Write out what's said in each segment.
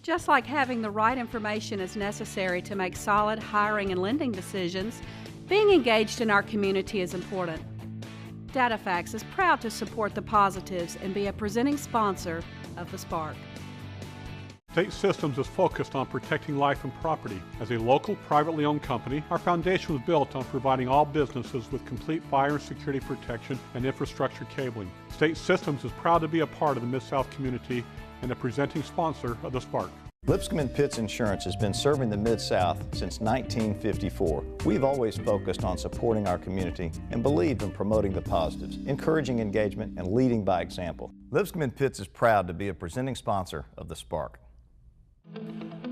Just like having the right information is necessary to make solid hiring and lending decisions, being engaged in our community is important. DataFax is proud to support the positives and be a presenting sponsor of the Spark. State Systems is focused on protecting life and property. As a local, privately owned company, our foundation was built on providing all businesses with complete fire and security protection and infrastructure cabling. State Systems is proud to be a part of the Mid-South community and a presenting sponsor of the Spark. Lipscomb & Pitts Insurance has been serving the Mid-South since 1954. We've always focused on supporting our community and believed in promoting the positives, encouraging engagement, and leading by example. Lipscomb & Pitts is proud to be a presenting sponsor of the Spark.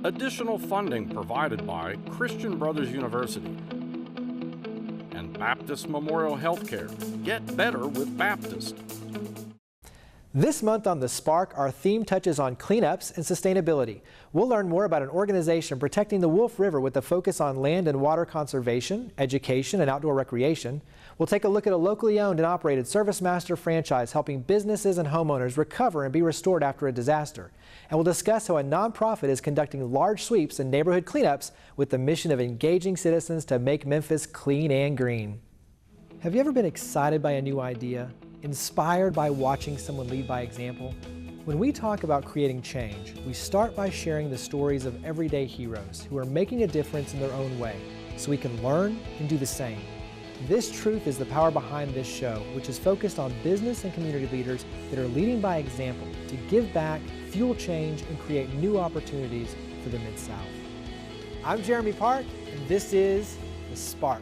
Additional funding provided by Christian Brothers University and Baptist Memorial Healthcare. Get better with Baptist. This month on The Spark, our theme touches on cleanups and sustainability. We'll learn more about an organization protecting the Wolf River with a focus on land and water conservation, education, and outdoor recreation. We'll take a look at a locally owned and operated ServiceMaster franchise helping businesses and homeowners recover and be restored after a disaster. And we'll discuss how a nonprofit is conducting large sweeps and neighborhood cleanups with the mission of engaging citizens to make Memphis clean and green. Have you ever been excited by a new idea? Inspired by watching someone lead by example? When we talk about creating change, we start by sharing the stories of everyday heroes who are making a difference in their own way, so we can learn and do the same. This truth is the power behind this show, which is focused on business and community leaders that are leading by example to give back, fuel change, and create new opportunities for the Mid-South. I'm Jeremy Park, and this is The Spark.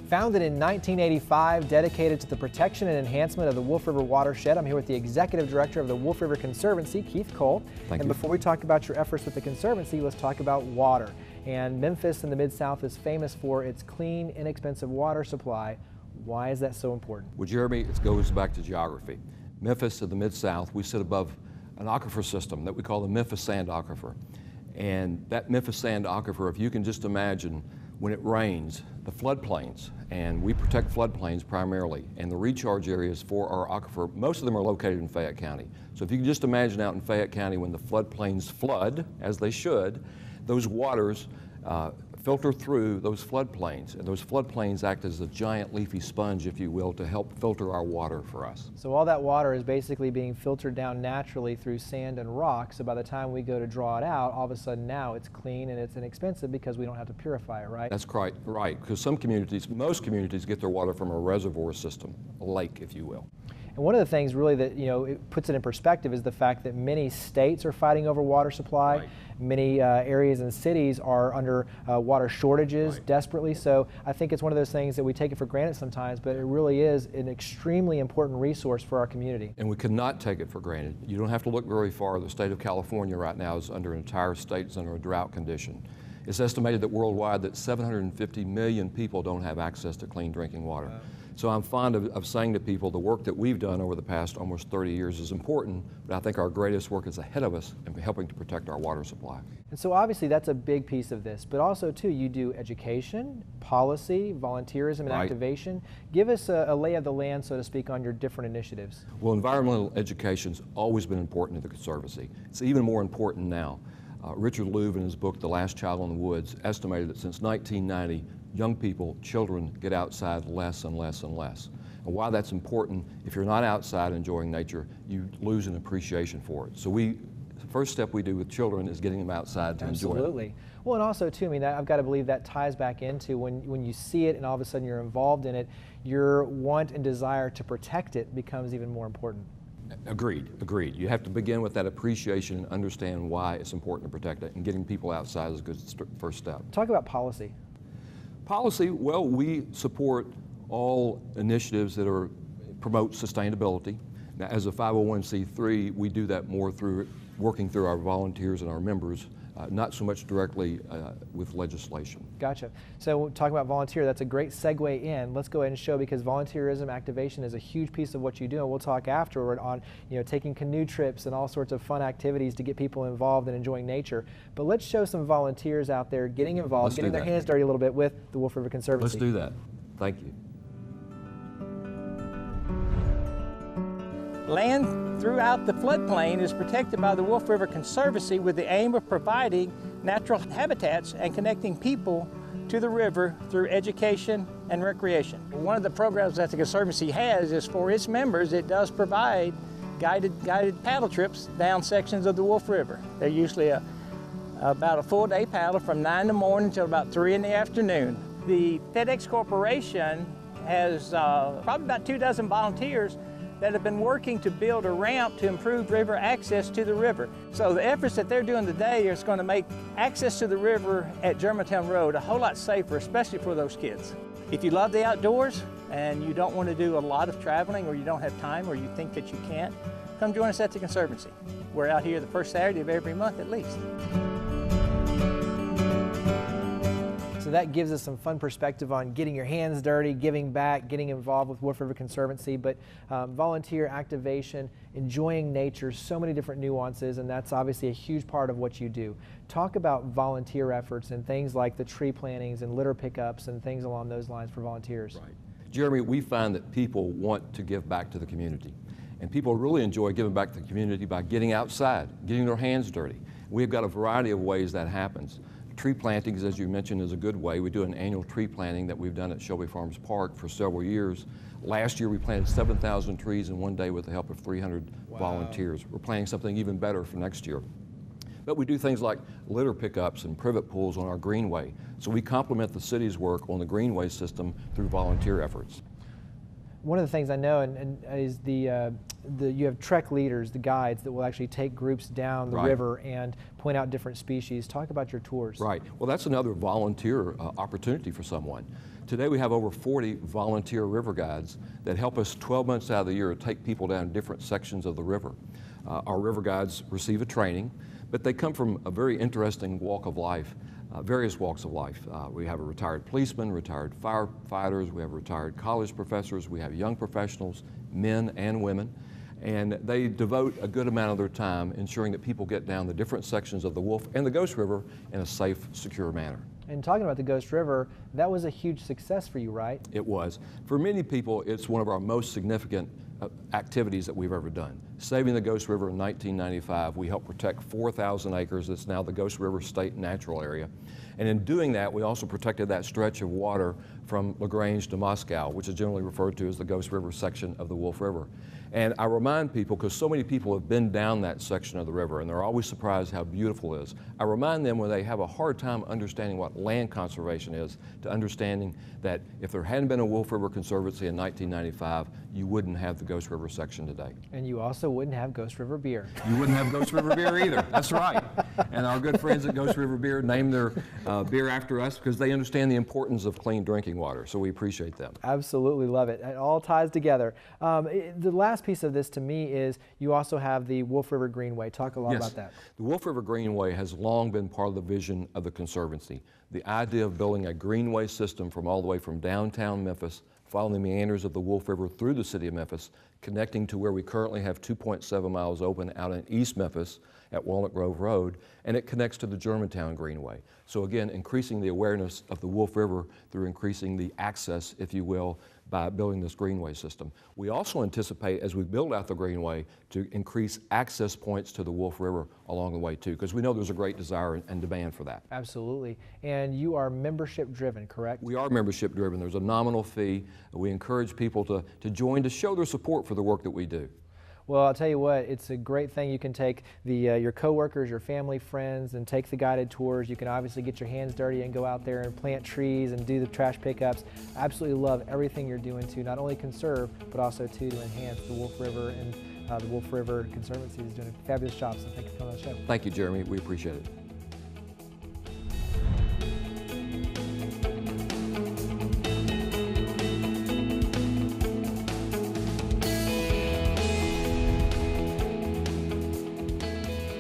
Founded in 1985, dedicated to the protection and enhancement of the Wolf River watershed, I'm here with the Executive Director of the Wolf River Conservancy, Keith Cole. Thank you. Before we talk about your efforts with the Conservancy, let's talk about water. And Memphis in the Mid-South is famous for its clean, inexpensive water supply. Why is that so important? Well, Jeremy, it goes back to geography. Memphis in the Mid-South, we sit above an aquifer system that we call the Memphis Sand Aquifer. And that Memphis Sand Aquifer, if you can just imagine when it rains, the floodplains, and we protect floodplains primarily, and the recharge areas for our aquifer, most of them are located in Fayette County. So if you can just imagine out in Fayette County when the floodplains flood, as they should, those waters filter through those floodplains, and those floodplains act as a giant leafy sponge, if you will, to help filter our water for us. So all that water is basically being filtered down naturally through sand and rock, so by the time we go to draw it out, all of a sudden now it's clean and it's inexpensive because we don't have to purify it, right? That's quite right, because some communities, most communities get their water from a reservoir system, a lake, if you will. And one of the things really that, it puts it in perspective is the fact that many states are fighting over water supply. Right. Many areas and cities are under water shortages desperately. So I think it's one of those things that we take it for granted sometimes, but it really is an extremely important resource for our community. And we cannot take it for granted. You don't have to look very far. The state of California right now is under, an entire state is under a drought condition. It's estimated that worldwide that 750 million people don't have access to clean drinking water. Wow. So I'm fond of saying to people the work that we've done over the past almost 30 years is important, but I think our greatest work is ahead of us in helping to protect our water supply. And so obviously that's a big piece of this, but also too you do education, policy, volunteerism, and activation. Give us a lay of the land, so to speak, on your different initiatives. Well, environmental education's always been important to the Conservancy. It's even more important now. Richard Louv in his book, The Last Child in the Woods, estimated that since 1990, young people, children, get outside less and less and less. And why that's important, if you're not outside enjoying nature, you lose an appreciation for it. So the first step we do with children is getting them outside to enjoy it. Absolutely. Well, and also too, I've got to believe that ties back into when you see it and all of a sudden you're involved in it, your want and desire to protect it becomes even more important. Agreed. You have to begin with that appreciation and understand why it's important to protect it, and getting people outside is a good first step. Talk about policy. Policy, well, we support all initiatives that promote sustainability. Now, as a 501c3, we do that more through working through our volunteers and our members, not so much directly with legislation. Gotcha. So talking about volunteer, that's a great segue in. Let's go ahead and show, because volunteerism activation is a huge piece of what you do, and we'll talk afterward on taking canoe trips and all sorts of fun activities to get people involved in enjoying nature. But let's show some volunteers out there getting involved, getting their hands dirty a little bit with the Wolf River Conservancy. Let's do that. Thank you. Land throughout the floodplain is protected by the Wolf River Conservancy with the aim of providing natural habitats and connecting people to the river through education and recreation. One of the programs that the Conservancy has is for its members, it does provide guided paddle trips down sections of the Wolf River. They're usually about a full day paddle from 9 in the morning till about 3 in the afternoon. The FedEx Corporation has probably about 24 volunteers that have been working to build a ramp to improve river access to the river. So the efforts that they're doing today is going to make access to the river at Germantown Road a whole lot safer, especially for those kids. If you love the outdoors and you don't want to do a lot of traveling, or you don't have time, or you think that you can't, come join us at the Conservancy. We're out here the first Saturday of every month at least. So that gives us some fun perspective on getting your hands dirty, giving back, getting involved with Wolf River Conservancy, but volunteer activation, enjoying nature, so many different nuances, and that's obviously a huge part of what you do. Talk about volunteer efforts and things like the tree plantings and litter pickups and things along those lines for volunteers. Right. Jeremy, we find that people want to give back to the community, and people really enjoy giving back to the community by getting outside, getting their hands dirty. We've got a variety of ways that happens. Tree plantings, as you mentioned, is a good way. We do an annual tree planting that we've done at Shelby Farms Park for several years. Last year we planted 7,000 trees in one day with the help of 300 volunteers. We're planning something even better for next year. But we do things like litter pickups and privet pools on our greenway. So we complement the city's work on the greenway system through volunteer efforts. One of the things I know is you have trek leaders, the guides that will actually take groups down the river and point out different species. Talk about your tours. Right. Well, that's another volunteer opportunity for someone. Today we have over 40 volunteer river guides that help us 12 months out of the year take people down different sections of the river. Our river guides receive a training, but they come from a very interesting walk of life. Various walks of life. We have a retired policeman, retired firefighters, we have retired college professors, we have young professionals, men and women, and they devote a good amount of their time ensuring that people get down the different sections of the Wolf and the Ghost River in a safe, secure manner. And talking about the Ghost River, that was a huge success for you, right? It was. For many people, it's one of our most significant activities that we've ever done. Saving the Ghost River in 1995, we helped protect 4,000 acres. It's now the Ghost River State Natural Area. And in doing that, we also protected that stretch of water from LaGrange to Moscow, which is generally referred to as the Ghost River section of the Wolf River. And I remind people, because so many people have been down that section of the river and they're always surprised how beautiful it is, I remind them when they have a hard time understanding what land conservation is, to understanding that if there hadn't been a Wolf River Conservancy in 1995, you wouldn't have the Ghost River section today. And you also wouldn't have Ghost River beer. You wouldn't have Ghost River beer either. That's right. And our good friends at Ghost River Beer named their beer after us because they understand the importance of clean drinking water, so we appreciate them. Absolutely love it. It all ties together. The last piece of this to me is you also have the Wolf River Greenway. Talk a lot about that. The Wolf River Greenway has long been part of the vision of the Conservancy. The idea of building a greenway system from all the way from downtown Memphis, following the meanders of the Wolf River through the city of Memphis, connecting to where we currently have 2.7 miles open out in East Memphis at Walnut Grove Road, and it connects to the Germantown Greenway. So again, increasing the awareness of the Wolf River through increasing the access, if you will, by building this greenway system. We also anticipate, as we build out the greenway, to increase access points to the Wolf River along the way too, because we know there's a great desire and demand for that. Absolutely. And you are membership driven, correct? We are membership driven. There's a nominal fee. We encourage people to join to show their support for the work that we do. Well, I'll tell you what, it's a great thing. You can take your coworkers, your family, friends, and take the guided tours. You can obviously get your hands dirty and go out there and plant trees and do the trash pickups. Absolutely love everything you're doing to not only conserve, but also to enhance the Wolf River, and the Wolf River Conservancy is doing a fabulous job, so thank you for coming on the show. Thank you, Jeremy. We appreciate it.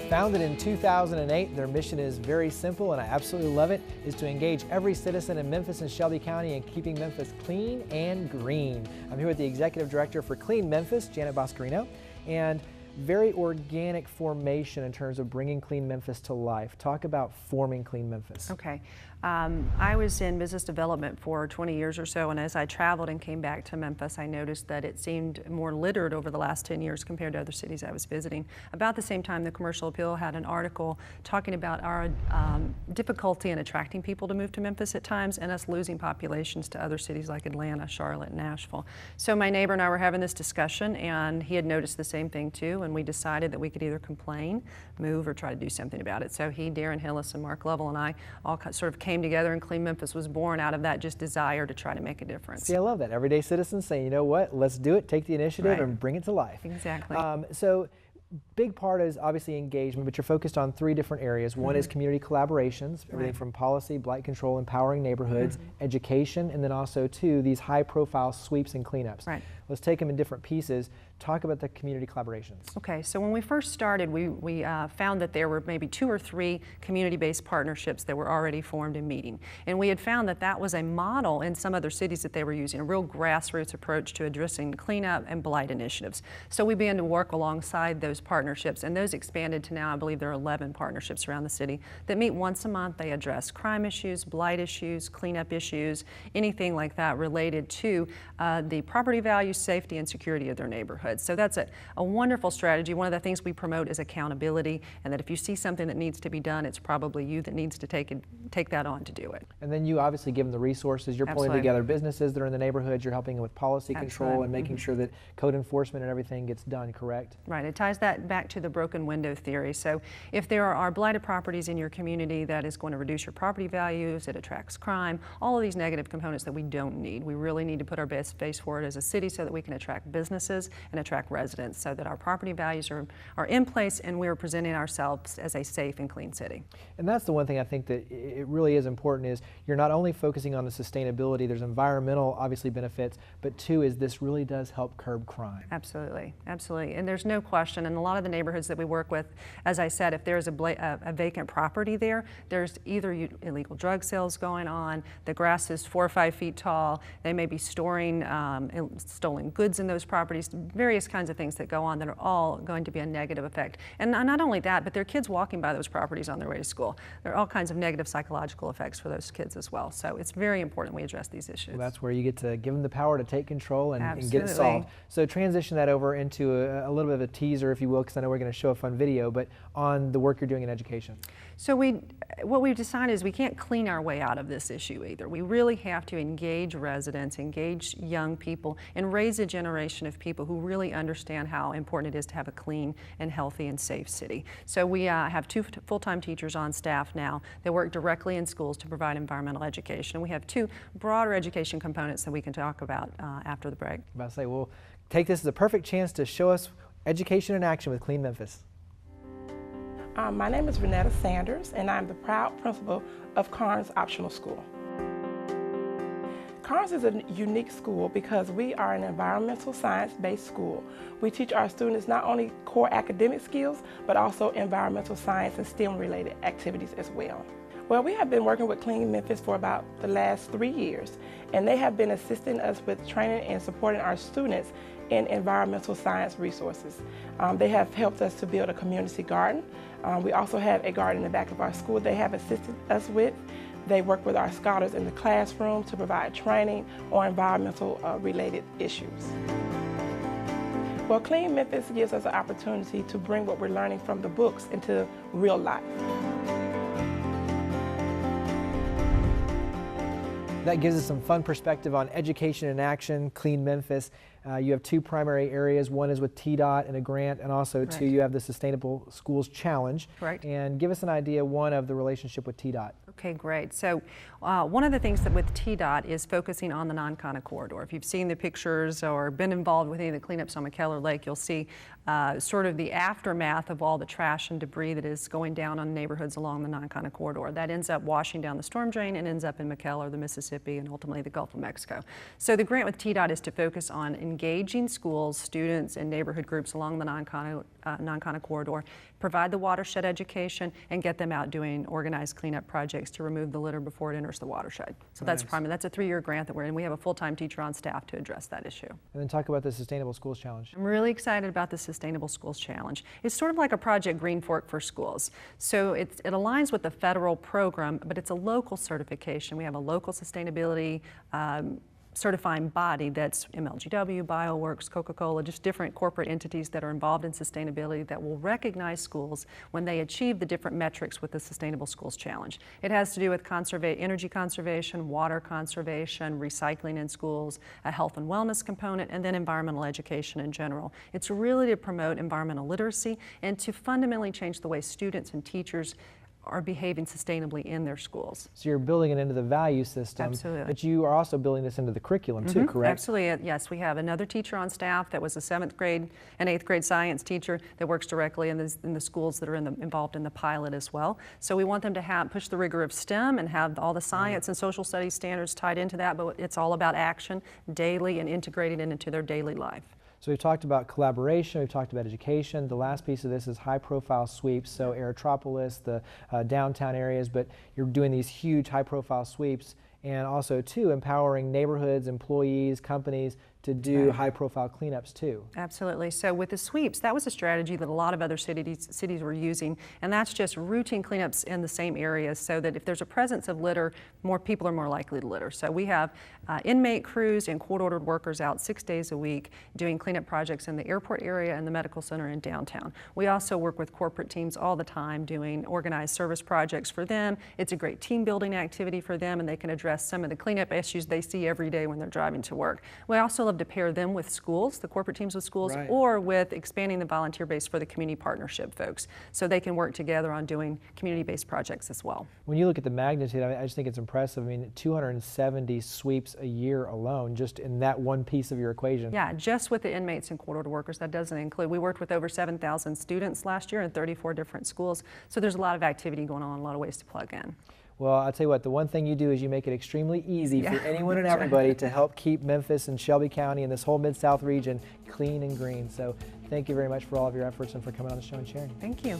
Founded in 2008, their mission is very simple, and I absolutely love it, is to engage every citizen in Memphis and Shelby County in keeping Memphis clean and green. I'm here with the Executive Director for Clean Memphis, Janet Boscarino, and very organic formation in terms of bringing Clean Memphis to life. Talk about forming Clean Memphis. Okay. I was in business development for 20 years or so, and as I traveled and came back to Memphis, I noticed that it seemed more littered over the last 10 years compared to other cities I was visiting. About the same time, the Commercial Appeal had an article talking about our difficulty in attracting people to move to Memphis at times, and us losing populations to other cities like Atlanta, Charlotte, and Nashville. So my neighbor and I were having this discussion, and he had noticed the same thing too, and we decided that we could either complain, move, or try to do something about it. So he, Darren Hillis, and Mark Lovell and I all sort of came together, and Clean Memphis was born out of that just desire to try to make a difference. See, I love that. Everyday citizens saying, you know what, let's do it, take the initiative, and bring it to life. Exactly. So big part is obviously engagement, but you're focused on 3 different areas. One is community collaborations, everything from policy, blight control, empowering neighborhoods, education, and then also 2, these high-profile sweeps and cleanups. Right. Let's take them in different pieces. Talk about the community collaborations. Okay, so when we first started, we found that there were maybe 2 or 3 community-based partnerships that were already formed and meeting. And we had found that that was a model in some other cities that they were using, a real grassroots approach to addressing cleanup and blight initiatives. So we began to work alongside those partnerships, and those expanded to now, I believe there are 11 partnerships around the city that meet once a month. They address crime issues, blight issues, cleanup issues, anything like that related to the property value, safety, and security of their neighborhood. So that's a wonderful strategy. One of the things we promote is accountability, and that if you see something that needs to be done, it's probably you that needs to take that on to do it. And then you obviously give them the resources. You're pulling together businesses that are in the neighborhood. You're helping with policy control and making sure that code enforcement and everything gets done, correct? Right. It ties that back to the broken window theory. So if there are blighted properties in your community, that is going to reduce your property values, it attracts crime, all of these negative components that we don't need. We really need to put our best face forward as a city so that we can attract businesses and attract residents, so that our property values are in place and we're presenting ourselves as a safe and clean city. And that's the one thing I think that it really is important is you're not only focusing on the sustainability, there's environmental obviously benefits, but 2 is this really does help curb crime. Absolutely, absolutely. And there's no question, in a lot of the neighborhoods that we work with, as I said, if there's a vacant property there, there's either illegal drug sales going on, the grass is 4 or 5 feet tall, they may be storing stolen goods in those properties, various kinds of things that go on that are all going to be a negative effect. And not only that, but there are kids walking by those properties on their way to school. There are all kinds of negative psychological effects for those kids as well. So it's very important we address these issues. Well, that's where you get to give them the power to take control and get it solved. So transition that over into a little bit of a teaser, if you will, because I know we're going to show a fun video, but on the work you're doing in education. So what we've decided is we can't clean our way out of this issue either. We really have to engage residents, engage young people, and raise a generation of people who really understand how important it is to have a clean and healthy and safe city. So we have 2 full-time teachers on staff now that work directly in schools to provide environmental education. And we have 2 broader education components that we can talk about after the break. I'm about to say, we'll take this as a perfect chance to show us education in action with Clean Memphis. My name is Renetta Sanders, and I'm the proud principal of Carnes Optional School. Carnes is a unique school because we are an environmental science-based school. We teach our students not only core academic skills, but also environmental science and STEM-related activities as well. Well, we have been working with Clean Memphis for about the last 3 years, and they have been assisting us with training and supporting our students in environmental science resources. They have helped us to build a community garden. We also have a garden in the back of our school they have assisted us with. They work with our scholars in the classroom to provide training on environmental related issues. Well, Clean Memphis gives us an opportunity to bring what we're learning from the books into real life. That gives us some fun perspective on education in action, Clean Memphis. You have 2 primary areas. One is with TDOT and a grant, and also 2, you have the Sustainable Schools Challenge. Right. And give us an idea, one, of the relationship with TDOT. Okay, great. So one of the things that with TDOT is focusing on the non-Cana corridor. If you've seen the pictures or been involved with any of the cleanups on McKellar Lake, you'll see sort of the aftermath of all the trash and debris that is going down on neighborhoods along the non-Cana corridor. That ends up washing down the storm drain and ends up in McKellar, the Mississippi, and ultimately the Gulf of Mexico. So the grant with TDOT is to focus on engaging schools, students, and neighborhood groups along the non-Conneaut corridor, provide the watershed education, and get them out doing organized cleanup projects to remove the litter before it enters the watershed. So Nice. that's a 3-year grant that we're in. We have a full-time teacher on staff to address that issue. And then talk about the Sustainable Schools Challenge. I'm really excited about the Sustainable Schools Challenge. It's sort of like a Project Green Fork for schools. So it aligns with the federal program, but it's a local certification. We have a local sustainability certifying body that's MLGW, BioWorks, Coca-Cola, just different corporate entities that are involved in sustainability that will recognize schools when they achieve the different metrics with the Sustainable Schools Challenge. It has to do with energy conservation, water conservation, recycling in schools, a health and wellness component, and then environmental education in general. It's really to promote environmental literacy and to fundamentally change the way students and teachers are behaving sustainably in their schools. So you're building it into the value system, Absolutely. but you are also building this into the curriculum too, correct? Absolutely, yes. We have another teacher on staff that was a 7th grade and 8th grade science teacher that works directly in the schools that are involved in the pilot as well. So we want them to push the rigor of STEM and have all the science and social studies standards tied into that, but it's all about action daily and integrating it into their daily life. So we've talked about collaboration, we've talked about education. The last piece of this is high-profile sweeps, so Aerotropolis, the downtown areas, but you're doing these huge high-profile sweeps, and also, too, empowering neighborhoods, employees, companies to do high-profile cleanups, too. Absolutely. So with the sweeps, that was a strategy that a lot of other cities were using, and that's just routine cleanups in the same areas so that if there's a presence of litter, more people are more likely to litter. So we have inmate crews and court-ordered workers out 6 days a week doing cleanup projects in the airport area and the medical center in downtown. We also work with corporate teams all the time doing organized service projects for them. It's a great team building activity for them, and they can address some of the cleanup issues they see every day when they're driving to work. We also love to pair them with schools, the corporate teams with schools, or with expanding the volunteer base for the community partnership folks, so they can work together on doing community-based projects as well. When you look at the magnitude, I just think it's impressive. I mean, 270 sweeps a year alone, just in that one piece of your equation. Yeah, just with the inmates and court-ordered workers. That doesn't include, we worked with over 7,000 students last year in 34 different schools, so there's a lot of activity going on, a lot of ways to plug in. Well, I'll tell you what, the one thing you do is you make it extremely easy for anyone and everybody to help keep Memphis and Shelby County and this whole Mid-South region clean and green. So thank you very much for all of your efforts and for coming on the show and sharing. Thank you.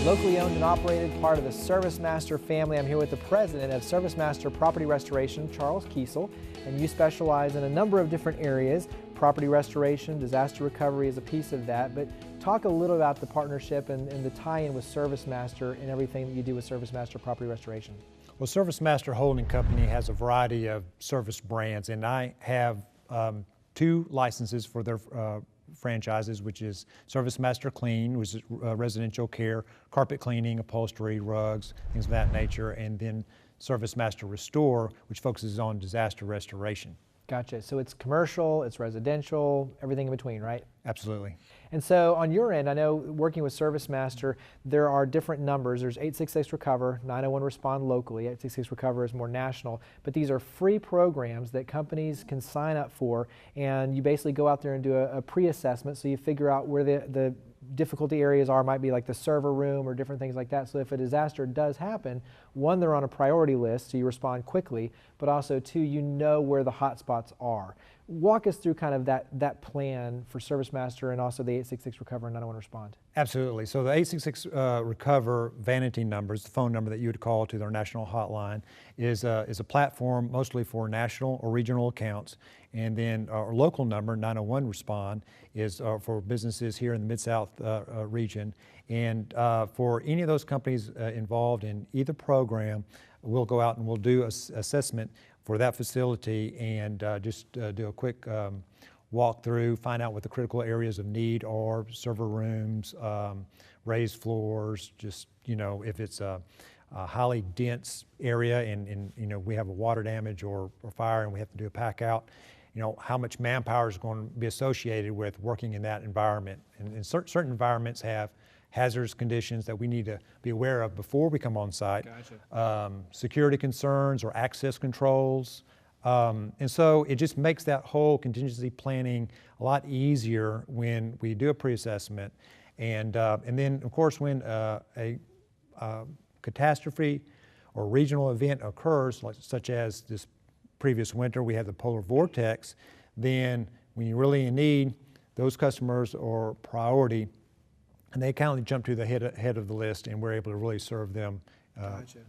Locally owned and operated, part of the ServiceMaster family. I'm here with the president of ServiceMaster Property Restoration, Charles Kiesel, and you specialize in a number of different areas. Property restoration, disaster recovery is a piece of that, but talk a little about the partnership and the tie-in with ServiceMaster and everything that you do with ServiceMaster Property Restoration. Well, ServiceMaster Holding Company has a variety of service brands, and I have 2 licenses for their franchises, which is ServiceMaster Clean, which is residential care, carpet cleaning, upholstery, rugs, things of that nature, and then ServiceMaster Restore, which focuses on disaster restoration. Gotcha. So it's commercial, it's residential, everything in between, right? Absolutely. And so on your end, I know working with ServiceMaster, there are different numbers. There's 866 Recover, 901 Respond locally. 866 Recover is more national, but these are free programs that companies can sign up for, and you basically go out there and do a pre-assessment, so you figure out where the difficulty areas are, might be like the server room or different things like that. So if a disaster does happen, 1, they're on a priority list, so you respond quickly, but also 2, you know where the hot spots are. Walk us through kind of that plan for ServiceMaster and also the 866 Recover and 901 Respond. Absolutely. So the 866 Recover vanity numbers, the phone number that you would call to their national hotline, is a platform mostly for national or regional accounts. And then our local number, 901 Respond, is for businesses here in the Mid-South region. And for any of those companies involved in either program, we'll go out and we'll do an assessment for that facility and just do a quick walk through, find out what the critical areas of need are, server rooms, raised floors, just, you know, if it's a highly dense area and you know, we have a water damage or fire and we have to do a pack out, you know, how much manpower is going to be associated with working in that environment. And certain environments have hazardous conditions that we need to be aware of before we come on site. Gotcha. Security concerns or access controls, And so it just makes that whole contingency planning a lot easier when we do a pre-assessment. And then, of course, when a catastrophe or regional event occurs, such as this previous winter, we had the polar vortex, then when you really in need, those customers are priority, and they kind of jump to the head of the list, and we're able to really serve them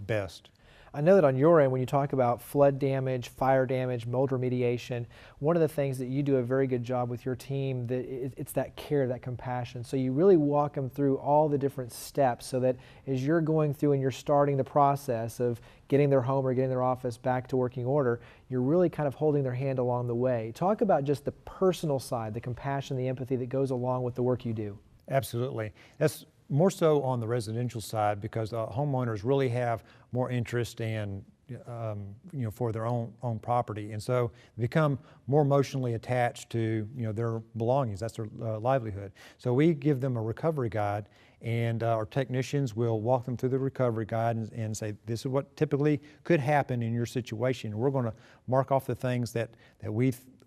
best. I know that on your end, when you talk about flood damage, fire damage, mold remediation, one of the things that you do a very good job with your team, that it's that care, that compassion. So you really walk them through all the different steps so that as you're going through and you're starting the process of getting their home or getting their office back to working order, you're really kind of holding their hand along the way. Talk about just the personal side, the compassion, the empathy that goes along with the work you do. Absolutely. That's more so on the residential side, because homeowners really have more interest in, for their own property, and so become more emotionally attached to, their belongings. That's their livelihood. So we give them a recovery guide, and our technicians will walk them through the recovery guide and say, this is what typically could happen in your situation. We're going to mark off the things that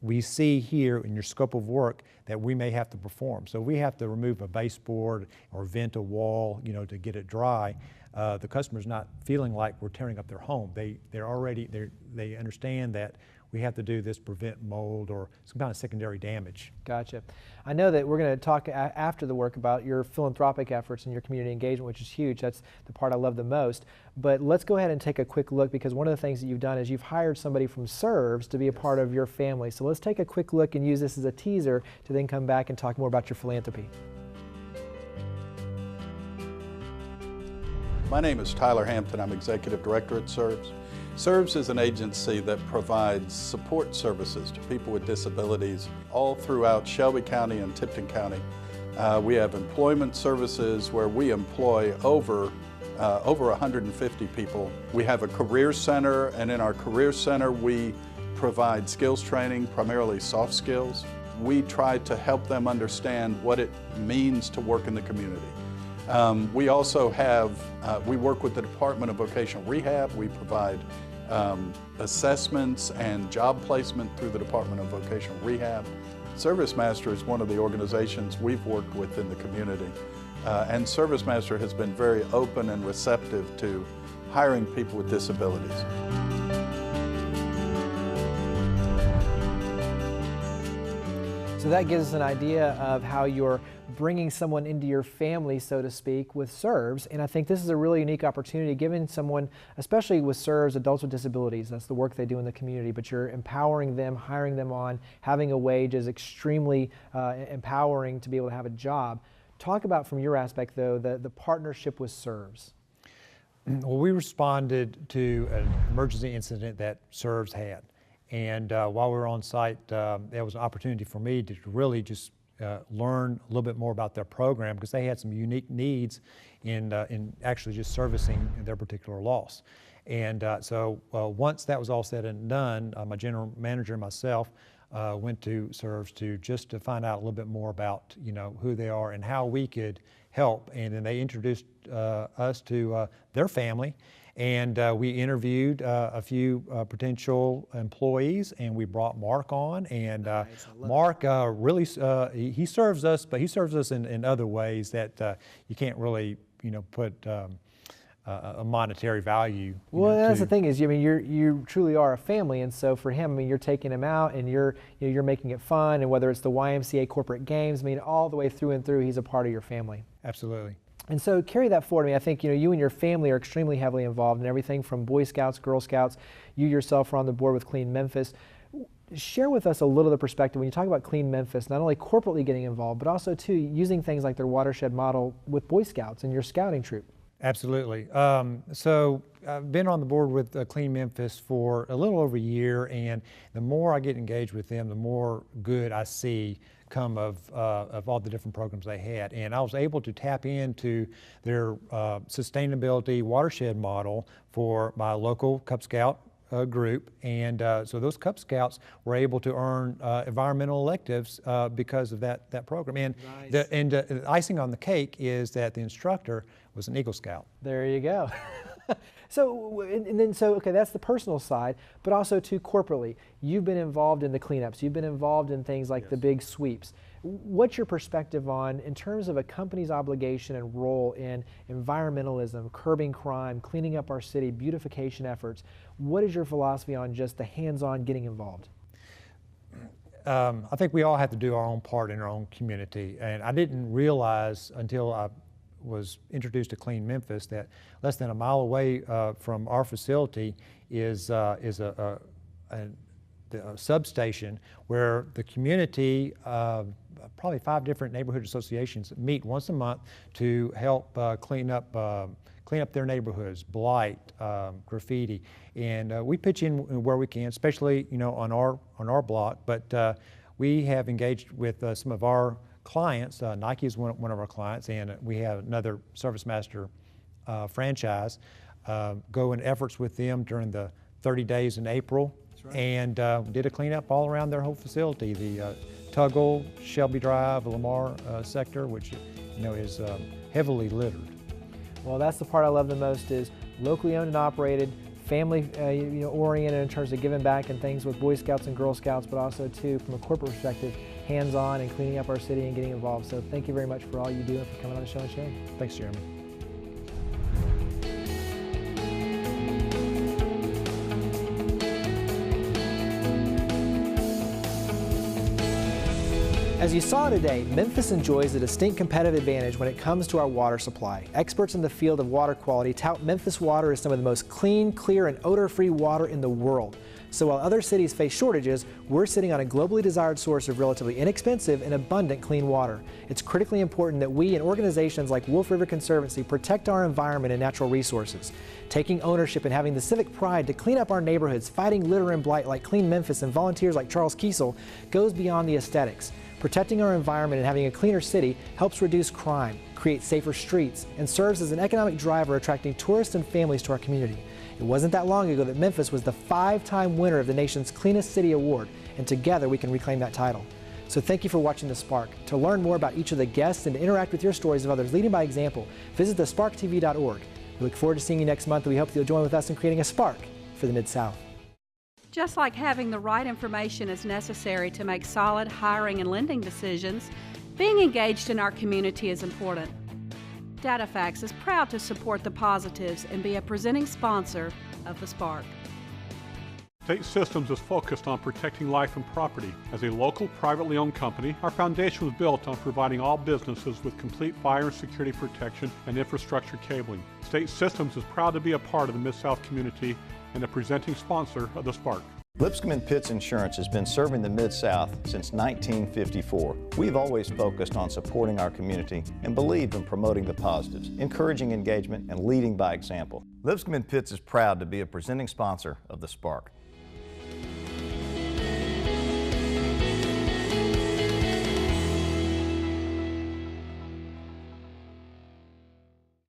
we see here in your scope of work that we may have to perform. So we have to remove a baseboard or vent a wall, to get it dry. The customer's not feeling like we're tearing up their home. They understand that we have to do this to prevent mold or some kind of secondary damage. Gotcha. I know that we're going to talk after the work about your philanthropic efforts and your community engagement, which is huge. That's the part I love the most. But let's go ahead and take a quick look, because one of the things that you've done is you've hired somebody from SERVS to be a part of your family. So let's take a quick look and use this as a teaser to then come back and talk more about your philanthropy. My name is Tyler Hampton. I'm Executive Director at SERVS. SERVS is an agency that provides support services to people with disabilities all throughout Shelby County and Tipton County. We have employment services where we employ over 150 people. We have a career center, and in our career center we provide skills training, primarily soft skills. We try to help them understand what it means to work in the community. We also have, we work with the Department of Vocational Rehab. We provide assessments and job placement through the Department of Vocational Rehab. ServiceMaster is one of the organizations we've worked with in the community. And ServiceMaster has been very open and receptive to hiring people with disabilities. So that gives us an idea of how you're bringing someone into your family, so to speak, with SERVS. And I think this is a really unique opportunity, giving someone, especially with SERVS, adults with disabilities, that's the work they do in the community, but you're empowering them, hiring them on, having a wage is extremely empowering to be able to have a job. Talk about, from your aspect though, the partnership with SERVS. Well, we responded to an emergency incident that SERVS had. And while we were on site, there was an opportunity for me to really just learn a little bit more about their program, because they had some unique needs in actually just servicing their particular loss. And so once that was all said and done, my general manager and myself went to SERVS to find out a little bit more about who they are and how we could help. And then they introduced us to their family. And we interviewed a few potential employees, and we brought Mark on. And Mark really, he serves us, but he serves us in other ways that you can't really, put a monetary value. Well, that's the thing is, you truly are a family, and so for him, you're taking him out, and you're making it fun, and whether it's the YMCA corporate games, all the way through and through, he's a part of your family. Absolutely. And so carry that forward. I think you and your family are extremely heavily involved in everything from Boy Scouts, Girl Scouts. You yourself are on the board with Clean Memphis. Share with us a little of the perspective when you talk about Clean Memphis, not only corporately getting involved, but also too using things like their watershed model with Boy Scouts and your scouting troop. Absolutely. So I've been on the board with Clean Memphis for a little over a year, and the more I get engaged with them, the more good I see come of all the different programs they had. And I was able to tap into their sustainability watershed model for my local Cub Scout group, and so those Cub Scouts were able to earn environmental electives because of that program. And nice. the icing on the cake is that the instructor was an Eagle Scout. There you go. So, and then, so, okay, that's the personal side, but also too corporately. You've been involved in the cleanups. You've been involved in things like the big sweeps. What's your perspective on, in terms of a company's obligation and role in environmentalism, curbing crime, cleaning up our city, beautification efforts? What is your philosophy on just the hands-on getting involved? I think we all have to do our own part in our own community, and I didn't realize until I was introduced to Clean Memphis that less than a mile away from our facility is a substation where the community, probably 5 different neighborhood associations, meet once a month to help clean up their neighborhoods, blight, graffiti, and we pitch in where we can, especially on our block. But we have engaged with some of our clients. Nike is one of our clients, and we have another ServiceMaster franchise. Go in efforts with them during the 30 days in April, and did a cleanup all around their whole facility. The Tuggle, Shelby Drive, Lamar sector, which is heavily littered. Well, that's the part I love the most, is locally owned and operated, family oriented in terms of giving back and things with Boy Scouts and Girl Scouts, but also too from a corporate perspective, hands-on and cleaning up our city and getting involved. So thank you very much for all you do and for coming on the show and sharing. Thanks, Jeremy. As you saw today, Memphis enjoys a distinct competitive advantage when it comes to our water supply. Experts in the field of water quality tout Memphis water as some of the most clean, clear, and odor-free water in the world. So while other cities face shortages, we're sitting on a globally desired source of relatively inexpensive and abundant clean water. It's critically important that we and organizations like Wolf River Conservancy protect our environment and natural resources. Taking ownership and having the civic pride to clean up our neighborhoods, fighting litter and blight like Clean Memphis and volunteers like Charles Kiesel goes beyond the aesthetics. Protecting our environment and having a cleaner city helps reduce crime, create safer streets, and serves as an economic driver attracting tourists and families to our community. It wasn't that long ago that Memphis was the 5-time winner of the nation's Cleanest City Award, and together we can reclaim that title. So thank you for watching The Spark. To learn more about each of the guests and to interact with your stories of others leading by example, visit thesparktv.org. We look forward to seeing you next month, and we hope that you'll join with us in creating a spark for the Mid-South. Just like having the right information is necessary to make solid hiring and lending decisions, being engaged in our community is important. DataFax is proud to support the positives and be a presenting sponsor of The Spark. State Systems is focused on protecting life and property. As a local, privately owned company, our foundation was built on providing all businesses with complete fire and security protection and infrastructure cabling. State Systems is proud to be a part of the Mid-South community and a presenting sponsor of The Spark. Lipscomb & Pitts Insurance has been serving the Mid-South since 1954. We've always focused on supporting our community and believed in promoting the positives, encouraging engagement, and leading by example. Lipscomb & Pitts is proud to be a presenting sponsor of The Spark.